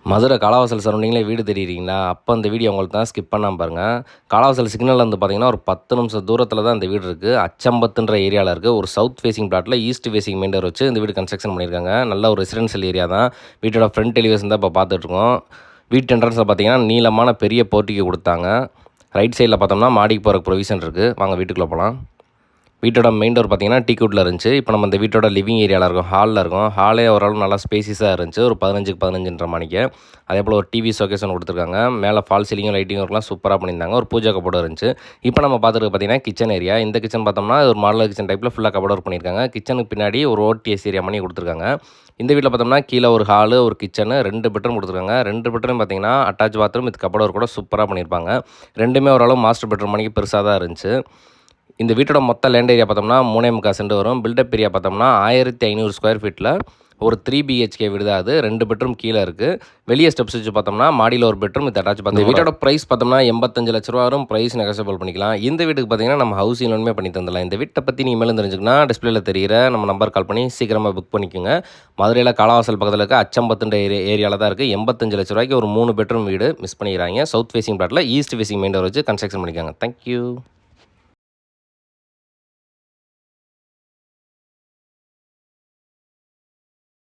மதுரை காலாவாசல் சரௌண்டிங்கில் வீடு தேடிக்கிறீங்களா? அப்போ அந்த வீடியோ உங்களுக்கு தான் ஸ்கிப் பண்ணாமல் பாருங்கள். காலாவாசல் சிக்னல்லேருந்து பார்த்தீங்கன்னா ஒரு 10 நிமிஷம் தூரத்தில் தான் இந்த வீடு இருக்குது. அச்சம்பத்துன்ற ஏரியாவில் இருக்குது. ஒரு சவுத் ஃபேசிங் பிளாட்டில் ஈஸ்ட் ஃபேசிங் மெயின் டோர் வச்சு இந்த வீடு கன்ஸ்ட்ரக்ஷன் பண்ணியிருக்காங்க. நல்ல ஒரு ரெசிடென்ஷியல் ஏரியா தான். வீட்டோட ஃப்ரண்ட் எலிவேஷன் தான் இப்போ பார்த்துட்ருக்கோம். வீட்டு என்ட்ரன்ஸில் பார்த்தீங்கன்னா நீளமான பெரிய போர்ட்டிக்கு கொடுத்தாங்க. ரைட் சைடில் பார்த்தோம்னா மாடிக்கு போகிற ப்ரொவிஷன் இருக்குது. வாங்க வீட்டுக்குள்ளே போகலாம். வீட்டோட மெயின் டோர் பார்த்தீங்கன்னா டீக்வுட்டில் இருந்துச்சு. இப்போ நம்ம இந்த வீட்டோட லிவிங் ஏரியாவில் இருக்கோம், ஹாலில் இருக்கும். ஹாலே ஓரளவு நல்லா ஸ்பேசியஸாக இருந்துச்சு. ஒரு 15க்கு 15ன்ற மாணிக்கு. அதே போல் ஒரு டிவி ஷோகேஸ் ஒன்று கொடுத்துருக்காங்க. மேலே ஃபால் சீலிங்கும் லைட்டிங் ஒர்க்லாம் சூப்பராக பண்ணியிருந்தாங்க. ஒரு பூஜை கபோர்டு இருந்துச்சு. இப்போ நம்ம பார்த்துருக்கு பார்த்தீங்கன்னா கிச்சன் ஏரியா. இந்த கிச்சன் பார்த்தோம்னா ஒரு மாடலர் கிச்சன் டைப்பில் ஃபுல்லாக கபோர்டு ஒர்க் பண்ணியிருக்காங்க. கிச்சனுக்கு பின்னாடி ஒரு ஓடிஎஸ் ஏரியா பண்ணி கொடுத்துருக்காங்க. இந்த வீட்டில் பார்த்தோம்னா கீழே ஒரு ஹாலு, ஒரு கிச்சனு, 2 பெட்ரூம் கொடுத்துருக்காங்க. 2 பெட்ரூம் பார்த்தீங்கன்னா அட்டாச் பாத்ரூம், இது கபோர்டு ஒர்க் கூட சூப்பராக பண்ணியிருப்பாங்க. ரெண்டுமே ஓரளவு மாஸ்டர் பெட்ரூம் மணிக்கு பெருசாக தான் இருந்துச்சு. இந்த வீட்டோட மொத்த லேண்ட் ஏரியா பார்த்தோம்னா 3.25 சென்ட் வரும். பில்டப் ஏரியா பார்த்தோம்னா 1500 ஸ்கொயர் ஃபீட்டில் ஒரு 3 BHK வீடு தான் அது. 2 பெட்ரூம் கீழே இருக்குது. வெளியே ஸ்டெப்ஸ் வச்சு பார்த்தோம்னா மாடியில் ஒரு பெட்ரூம், இது அட்டாச் பாத்ரூம். இந்த வீட்டோட ப்ரைஸ் பார்த்தோம்னா 85 லட்ச ரூபா வரும். ப்ரைஸ் நெகோசியபிள் பண்ணிக்கலாம். இந்த வீட்டுக்கு பார்த்தீங்கன்னா நம்ம ஹவுசிங் லோனுமே பண்ணி தந்துடலாம். இந்த வீட்டை பற்றி நீங்கள் மேலும் தெரிஞ்சுக்கணும்னா டிஸ்பிளேல தெரியிற நம்ம நம்பர் கால் பண்ணி சீக்கிரமாக புக் பண்ணிக்கோங்க. மதுரையில் காலாவாசல் பக்கத்தில் இருக்க அச்சம்பத்துன்ற ஏரியாவில் தான் இருக்குது. 85 லட்ச ரூபாய்க்கு ஒரு 3 பெட்ரூம் வீடு மிஸ் பண்ணிக்கிறாங்க. சவுத் ஃபேசிங் பிளாட்டில் ஈஸ்ட் ஃபேசிங் மெயின் டோர் வச்சு கன்ஸ்ட்ரக்ஷன் பண்ணிக்காங்க. தேங்க்யூ.